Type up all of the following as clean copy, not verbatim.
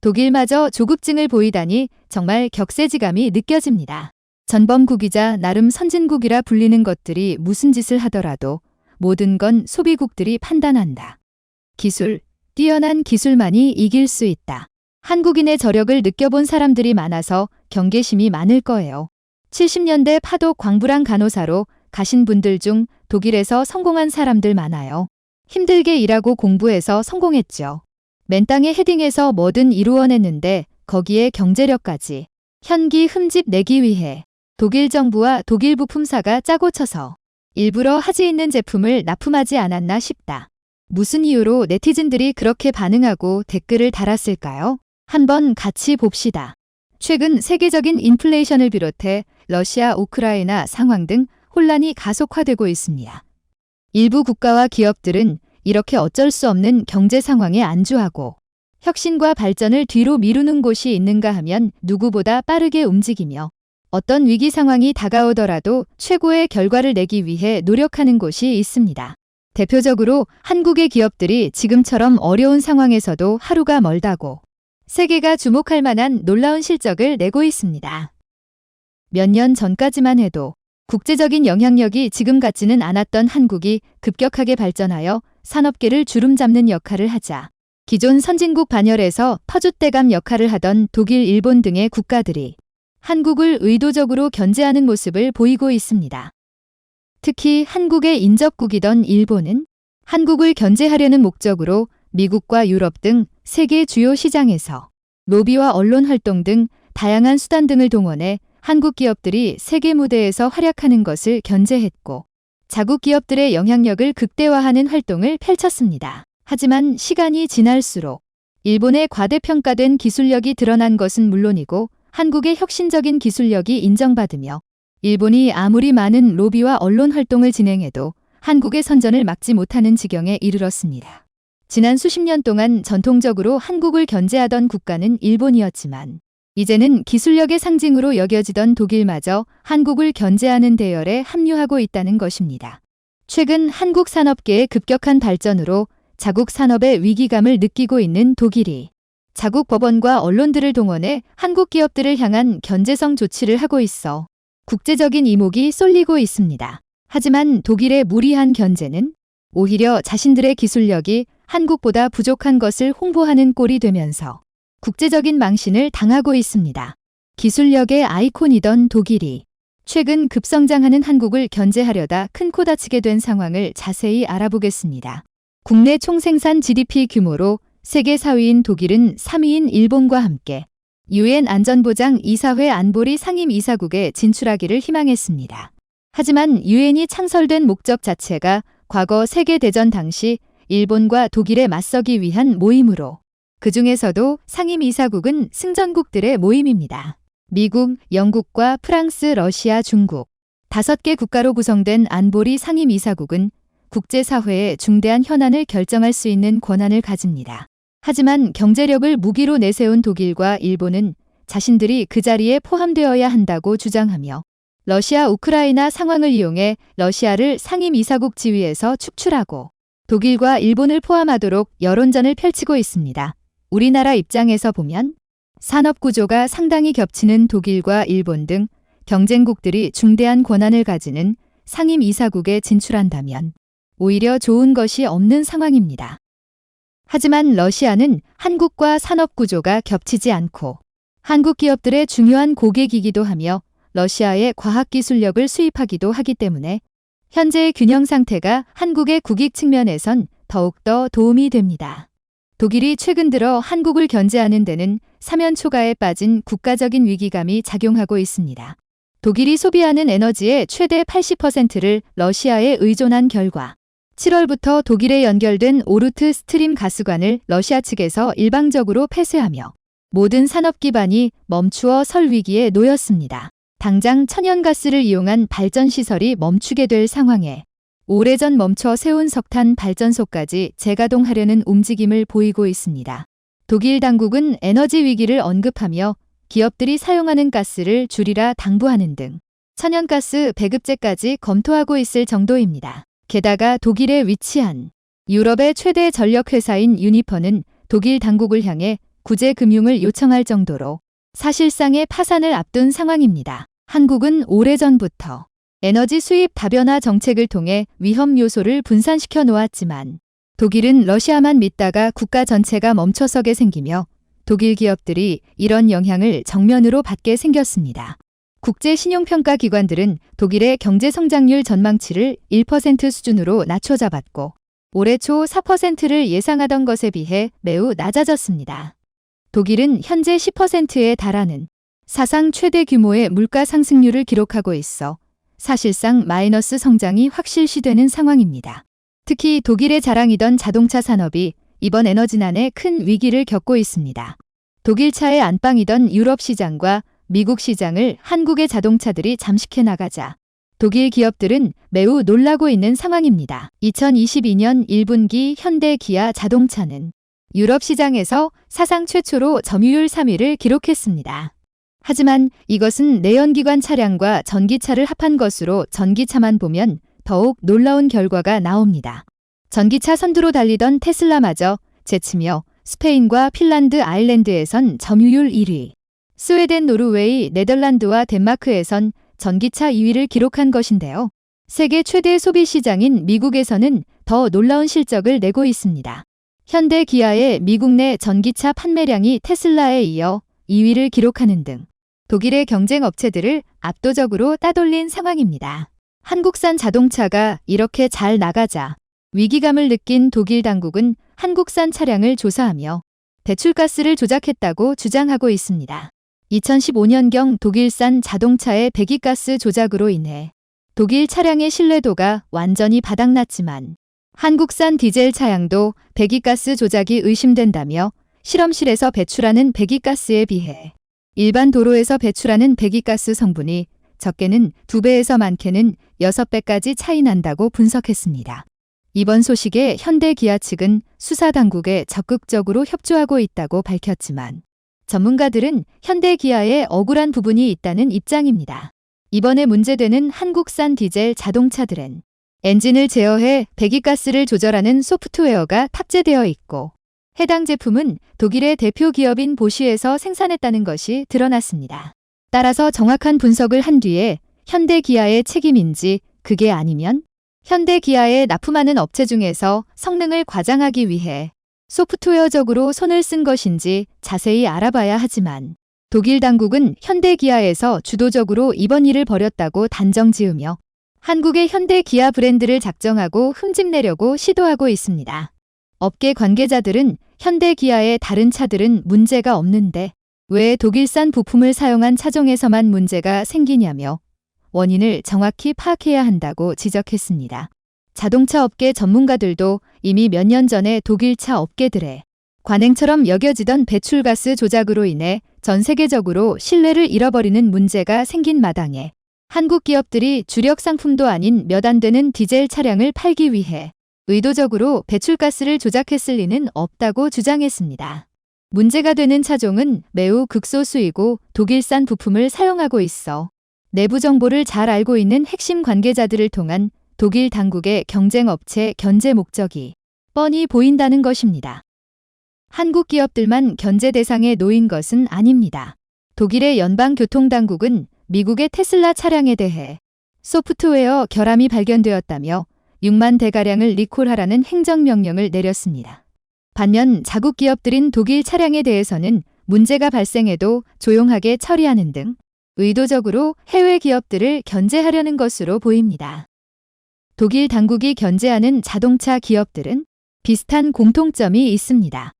독일마저 조급증을 보이다니 정말 격세지감이 느껴집니다. 전범국이자 나름 선진국이라 불리는 것들이 무슨 짓을 하더라도 모든 건 소비국들이 판단한다. 기술, 뛰어난 기술만이 이길 수 있다. 한국인의 저력을 느껴본 사람들이 많아서 경계심이 많을 거예요. 70년대 파독 광부랑 간호사로 가신 분들 중 독일에서 성공한 사람들 많아요. 힘들게 일하고 공부해서 성공했죠. 맨 땅에 헤딩해서 뭐든 이루어냈는데 거기에 경제력까지. 현기 흠집 내기 위해 독일 정부와 독일 부품사가 짜고 쳐서 일부러 하지 있는 제품을 납품하지 않았나 싶다. 무슨 이유로 네티즌들이 그렇게 반응하고 댓글을 달았을까요? 한번 같이 봅시다. 최근 세계적인 인플레이션을 비롯해 러시아, 우크라이나 상황 등 혼란이 가속화되고 있습니다. 일부 국가와 기업들은 이렇게 어쩔 수 없는 경제 상황에 안주하고 혁신과 발전을 뒤로 미루는 곳이 있는가 하면 누구보다 빠르게 움직이며 어떤 위기 상황이 다가오더라도 최고의 결과를 내기 위해 노력하는 곳이 있습니다. 대표적으로 한국의 기업들이 지금처럼 어려운 상황에서도 하루가 멀다고 세계가 주목할 만한 놀라운 실적을 내고 있습니다. 몇 년 전까지만 해도 국제적인 영향력이 지금 같지는 않았던 한국이 급격하게 발전하여 산업계를 주름잡는 역할을 하자 기존 선진국 반열에서 터줏대감 역할을 하던 독일, 일본 등의 국가들이 한국을 의도적으로 견제하는 모습을 보이고 있습니다. 특히 한국의 인접국이던 일본은 한국을 견제하려는 목적으로 미국과 유럽 등 세계 주요 시장에서 로비와 언론 활동 등 다양한 수단 등을 동원해 한국 기업들이 세계 무대에서 활약하는 것을 견제했고 자국 기업들의 영향력을 극대화하는 활동을 펼쳤습니다. 하지만 시간이 지날수록 일본의 과대평가된 기술력이 드러난 것은 물론이고 한국의 혁신적인 기술력이 인정받으며 일본이 아무리 많은 로비와 언론 활동을 진행해도 한국의 선전을 막지 못하는 지경에 이르렀습니다. 지난 수십 년 동안 전통적으로 한국을 견제하던 국가는 일본이었지만 이제는 기술력의 상징으로 여겨지던 독일마저 한국을 견제하는 대열에 합류하고 있다는 것입니다. 최근 한국 산업계의 급격한 발전으로 자국 산업의 위기감을 느끼고 있는 독일이 자국 법원과 언론들을 동원해 한국 기업들을 향한 견제성 조치를 하고 있어 국제적인 이목이 쏠리고 있습니다. 하지만 독일의 무리한 견제는 오히려 자신들의 기술력이 한국보다 부족한 것을 홍보하는 꼴이 되면서 국제적인 망신을 당하고 있습니다. 기술력의 아이콘이던 독일이 최근 급성장하는 한국을 견제하려다 큰 코 다치게 된 상황을 자세히 알아보겠습니다. 국내 총생산 GDP 규모로 세계 4위인 독일은 3위인 일본과 함께 UN 안전보장 이사회 안보리 상임이사국에 진출하기를 희망했습니다. 하지만 UN이 창설된 목적 자체가 과거 세계대전 당시 일본과 독일에 맞서기 위한 모임으로 그 중에서도 상임이사국은 승전국들의 모임입니다. 미국, 영국과 프랑스, 러시아, 중국 5개 국가로 구성된 안보리 상임이사국은 국제사회의 중대한 현안을 결정할 수 있는 권한을 가집니다. 하지만 경제력을 무기로 내세운 독일과 일본은 자신들이 그 자리에 포함되어야 한다고 주장하며 러시아, 우크라이나 상황을 이용해 러시아를 상임이사국 지위에서 축출하고 독일과 일본을 포함하도록 여론전을 펼치고 있습니다. 우리나라 입장에서 보면 산업 구조가 상당히 겹치는 독일과 일본 등 경쟁국들이 중대한 권한을 가지는 상임이사국에 진출한다면 오히려 좋은 것이 없는 상황입니다. 하지만 러시아는 한국과 산업 구조가 겹치지 않고 한국 기업들의 중요한 고객이기도 하며 러시아의 과학기술력을 수입하기도 하기 때문에 현재의 균형 상태가 한국의 국익 측면에선 더욱더 도움이 됩니다. 독일이 최근 들어 한국을 견제하는 데는 사면초가에 빠진 국가적인 위기감이 작용하고 있습니다. 독일이 소비하는 에너지의 최대 80%를 러시아에 의존한 결과 7월부터 독일에 연결된 오르트 스트림 가스관을 러시아 측에서 일방적으로 폐쇄하며 모든 산업 기반이 멈추어 설 위기에 놓였습니다. 당장 천연가스를 이용한 발전시설이 멈추게 될 상황에 오래전 멈춰 세운 석탄 발전소까지 재가동하려는 움직임을 보이고 있습니다. 독일 당국은 에너지 위기를 언급하며 기업들이 사용하는 가스를 줄이라 당부하는 등 천연가스 배급제까지 검토하고 있을 정도입니다. 게다가 독일에 위치한 유럽의 최대 전력회사인 유니퍼는 독일 당국을 향해 구제금융을 요청할 정도로 사실상의 파산을 앞둔 상황입니다. 한국은 오래전부터 에너지 수입 다변화 정책을 통해 위험 요소를 분산시켜 놓았지만 독일은 러시아만 믿다가 국가 전체가 멈춰서게 생기며 독일 기업들이 이런 영향을 정면으로 받게 생겼습니다. 국제 신용평가 기관들은 독일의 경제 성장률 전망치를 1% 수준으로 낮춰 잡았고 올해 초 4%를 예상하던 것에 비해 매우 낮아졌습니다. 독일은 현재 10%에 달하는 사상 최대 규모의 물가 상승률을 기록하고 있어 사실상 마이너스 성장이 확실시되는 상황입니다. 특히 독일의 자랑이던 자동차 산업이 이번 에너지난에 큰 위기를 겪고 있습니다. 독일차의 안방이던 유럽 시장과 미국 시장을 한국의 자동차들이 잠식해 나가자 독일 기업들은 매우 놀라고 있는 상황입니다. 2022년 1분기 현대 기아 자동차는 유럽 시장에서 사상 최초로 점유율 3위를 기록했습니다. 하지만 이것은 내연기관 차량과 전기차를 합한 것으로 전기차만 보면 더욱 놀라운 결과가 나옵니다. 전기차 선두로 달리던 테슬라마저 제치며 스페인과 핀란드, 아일랜드에선 점유율 1위, 스웨덴, 노르웨이, 네덜란드와 덴마크에선 전기차 2위를 기록한 것인데요. 세계 최대 소비 시장인 미국에서는 더 놀라운 실적을 내고 있습니다. 현대 기아의 미국 내 전기차 판매량이 테슬라에 이어 2위를 기록하는 등 독일의 경쟁 업체들을 압도적으로 따돌린 상황입니다. 한국산 자동차가 이렇게 잘 나가자 위기감을 느낀 독일 당국은 한국산 차량을 조사하며 배출가스를 조작했다고 주장하고 있습니다. 2015년경 독일산 자동차의 배기가스 조작으로 인해 독일 차량의 신뢰도가 완전히 바닥났지만 한국산 디젤 차량도 배기가스 조작이 의심된다며 실험실에서 배출하는 배기가스에 비해 일반 도로에서 배출하는 배기가스 성분이 적게는 2배에서 많게는 6배까지 차이 난다고 분석했습니다. 이번 소식에 현대 기아 측은 수사 당국에 적극적으로 협조하고 있다고 밝혔지만 전문가들은 현대 기아에 억울한 부분이 있다는 입장입니다. 이번에 문제되는 한국산 디젤 자동차들은 엔진을 제어해 배기가스를 조절하는 소프트웨어가 탑재되어 있고 해당 제품은 독일의 대표 기업인 보쉬에서 생산했다는 것이 드러났습니다. 따라서 정확한 분석을 한 뒤에 현대 기아의 책임인지 그게 아니면 현대 기아에 납품하는 업체 중에서 성능을 과장하기 위해 소프트웨어적으로 손을 쓴 것인지 자세히 알아봐야 하지만 독일 당국은 현대 기아에서 주도적으로 이번 일을 벌였다고 단정 지으며 한국의 현대 기아 브랜드를 작정하고 흠집내려고 시도하고 있습니다. 업계 관계자들은 현대 기아의 다른 차들은 문제가 없는데 왜 독일산 부품을 사용한 차종에서만 문제가 생기냐며 원인을 정확히 파악해야 한다고 지적했습니다. 자동차 업계 전문가들도 이미 몇 년 전에 독일차 업계들의 관행처럼 여겨지던 배출가스 조작으로 인해 전 세계적으로 신뢰를 잃어버리는 문제가 생긴 마당에 한국 기업들이 주력 상품도 아닌 몇 안 되는 디젤 차량을 팔기 위해 의도적으로 배출가스를 조작했을 리는 없다고 주장했습니다. 문제가 되는 차종은 매우 극소수이고 독일산 부품을 사용하고 있어 내부 정보를 잘 알고 있는 핵심 관계자들을 통한 독일 당국의 경쟁업체 견제 목적이 뻔히 보인다는 것입니다. 한국 기업들만 견제 대상에 놓인 것은 아닙니다. 독일의 연방교통당국은 미국의 테슬라 차량에 대해 소프트웨어 결함이 발견되었다며 6만 대가량을 리콜하라는 행정명령을 내렸습니다. 반면 자국 기업들인 독일 차량에 대해서는 문제가 발생해도 조용하게 처리하는 등 의도적으로 해외 기업들을 견제하려는 것으로 보입니다. 독일 당국이 견제하는 자동차 기업들은 비슷한 공통점이 있습니다.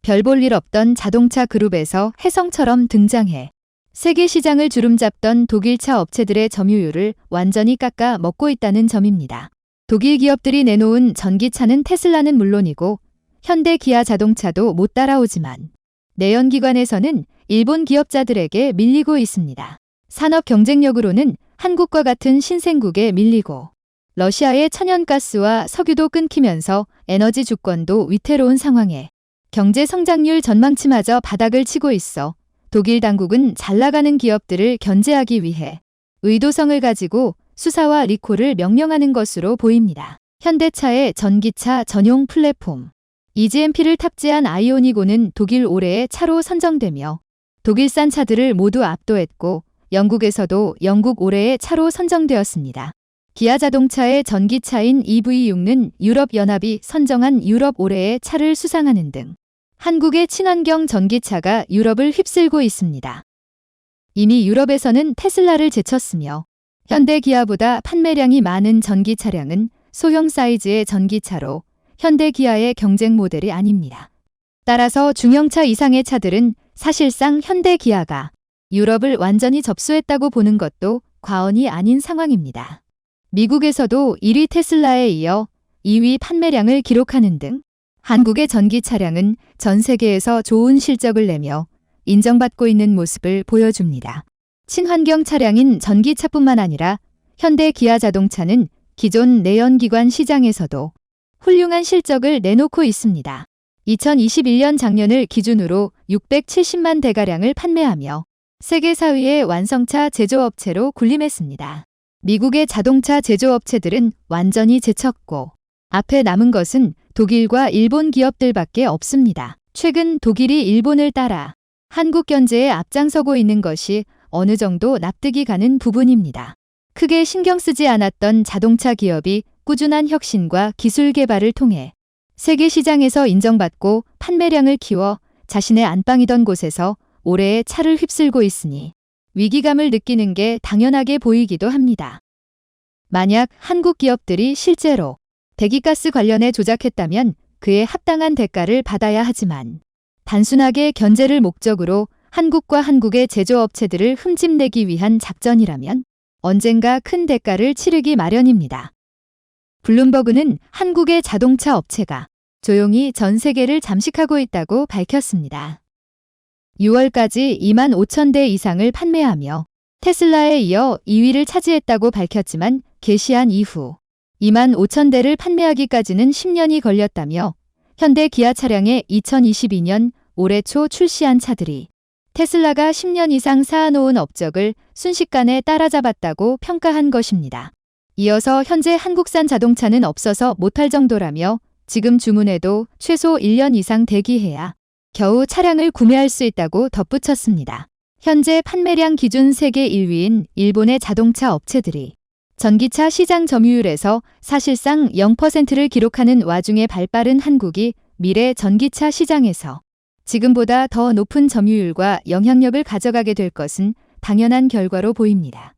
별 볼 일 없던 자동차 그룹에서 혜성처럼 등장해 세계 시장을 주름잡던 독일차 업체들의 점유율을 완전히 깎아 먹고 있다는 점입니다. 독일 기업들이 내놓은 전기차는 테슬라는 물론이고 현대 기아 자동차도 못 따라오지만 내연기관에서는 일본 기업자들에게 밀리고 있습니다. 산업 경쟁력으로는 한국과 같은 신생국에 밀리고 러시아의 천연가스와 석유도 끊기면서 에너지 주권도 위태로운 상황에 경제 성장률 전망치마저 바닥을 치고 있어 독일 당국은 잘 나가는 기업들을 견제하기 위해 의도성을 가지고 수사와 리콜을 명령하는 것으로 보입니다. 현대차의 전기차 전용 플랫폼 EGMP를 탑재한 아이오닉5는 독일 올해의 차로 선정되며 독일산 차들을 모두 압도했고 영국에서도 영국 올해의 차로 선정되었습니다. 기아 자동차의 전기차인 EV6는 유럽연합이 선정한 유럽 올해의 차를 수상하는 등 한국의 친환경 전기차가 유럽을 휩쓸고 있습니다. 이미 유럽에서는 테슬라를 제쳤으며 현대 기아보다 판매량이 많은 전기 차량은 소형 사이즈의 전기차로 현대 기아의 경쟁 모델이 아닙니다. 따라서 중형차 이상의 차들은 사실상 현대 기아가 유럽을 완전히 접수했다고 보는 것도 과언이 아닌 상황입니다. 미국에서도 1위 테슬라에 이어 2위 판매량을 기록하는 등 한국의 전기 차량은 전 세계에서 좋은 실적을 내며 인정받고 있는 모습을 보여줍니다. 친환경 차량인 전기차뿐만 아니라 현대 기아 자동차는 기존 내연기관 시장에서도 훌륭한 실적을 내놓고 있습니다. 2021년 작년을 기준으로 670만 대가량을 판매하며 세계 4위의 완성차 제조업체로 군림했습니다. 미국의 자동차 제조업체들은 완전히 제쳤고 앞에 남은 것은 독일과 일본 기업들밖에 없습니다. 최근 독일이 일본을 따라 한국 견제에 앞장서고 있는 것이 어느 정도 납득이 가는 부분입니다. 크게 신경 쓰지 않았던 자동차 기업이 꾸준한 혁신과 기술 개발을 통해 세계 시장에서 인정받고 판매량을 키워 자신의 안방이던 곳에서 올해의 차를 휩쓸고 있으니 위기감을 느끼는 게 당연하게 보이기도 합니다. 만약 한국 기업들이 실제로 배기가스 관련해 조작했다면 그에 합당한 대가를 받아야 하지만 단순하게 견제를 목적으로 한국과 한국의 제조업체들을 흠집내기 위한 작전이라면 언젠가 큰 대가를 치르기 마련입니다. 블룸버그는 한국의 자동차 업체가 조용히 전 세계를 잠식하고 있다고 밝혔습니다. 6월까지 2만 5천 대 이상을 판매하며 테슬라에 이어 2위를 차지했다고 밝혔지만 게시한 이후 2만 5천 대를 판매하기까지는 10년이 걸렸다며 현대 기아 차량의 2022년 올해 초 출시한 차들이 테슬라가 10년 이상 쌓아놓은 업적을 순식간에 따라잡았다고 평가한 것입니다. 이어서 현재 한국산 자동차는 없어서 못할 정도라며 지금 주문해도 최소 1년 이상 대기해야 겨우 차량을 구매할 수 있다고 덧붙였습니다. 현재 판매량 기준 세계 1위인 일본의 자동차 업체들이 전기차 시장 점유율에서 사실상 0%를 기록하는 와중에 발빠른 한국이 미래 전기차 시장에서 지금보다 더 높은 점유율과 영향력을 가져가게 될 것은 당연한 결과로 보입니다.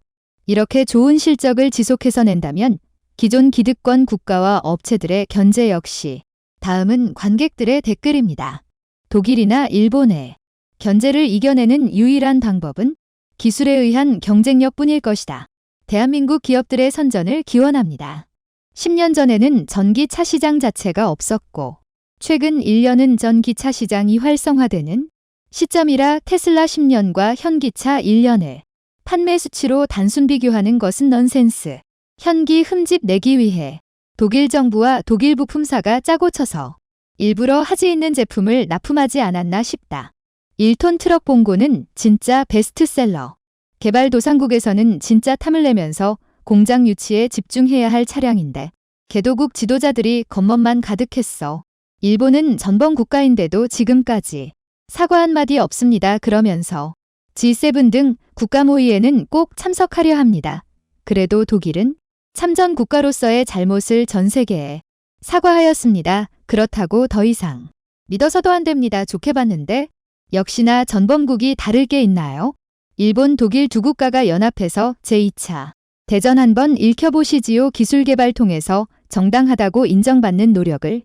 이렇게 좋은 실적을 지속해서 낸다면 기존 기득권 국가와 업체들의 견제 역시 다음은 관객들의 댓글입니다. 독일이나 일본의 견제를 이겨내는 유일한 방법은 기술에 의한 경쟁력뿐일 것이다. 대한민국 기업들의 선전을 기원합니다. 10년 전에는 전기차 시장 자체가 없었고 최근 1년은 전기차 시장이 활성화되는 시점이라 테슬라 10년과 현기차 1년을 판매 수치로 단순 비교하는 것은 넌센스. 현기 흠집 내기 위해 독일 정부와 독일 부품사가 짜고 쳐서 일부러 하지 있는 제품을 납품하지 않았나 싶다. 1톤 트럭 봉고는 진짜 베스트셀러. 개발도상국에서는 진짜 탐을 내면서 공장 유치에 집중해야 할 차량인데 개도국 지도자들이 겉멋만 가득했어. 일본은 전범 국가인데도 지금까지 사과 한마디 없습니다. 그러면서 G7 등 국가 모의에는 꼭 참석하려 합니다. 그래도 독일은 참전 국가로서의 잘못을 전 세계에 사과하였습니다. 그렇다고 더 이상 믿어서도 안 됩니다. 좋게 봤는데 역시나 전범국이 다를 게 있나요? 일본, 독일 두 국가가 연합해서 제2차 대전 한번 읽혀보시지요. 기술 개발 통해서 정당하다고 인정받는 노력을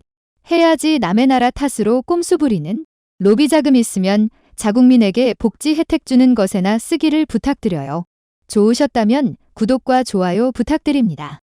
해야지. 남의 나라 탓으로 꼼수 부리는 로비 자금 있으면 자국민에게 복지 혜택 주는 것에나 쓰기를 부탁드려요. 좋으셨다면 구독과 좋아요 부탁드립니다.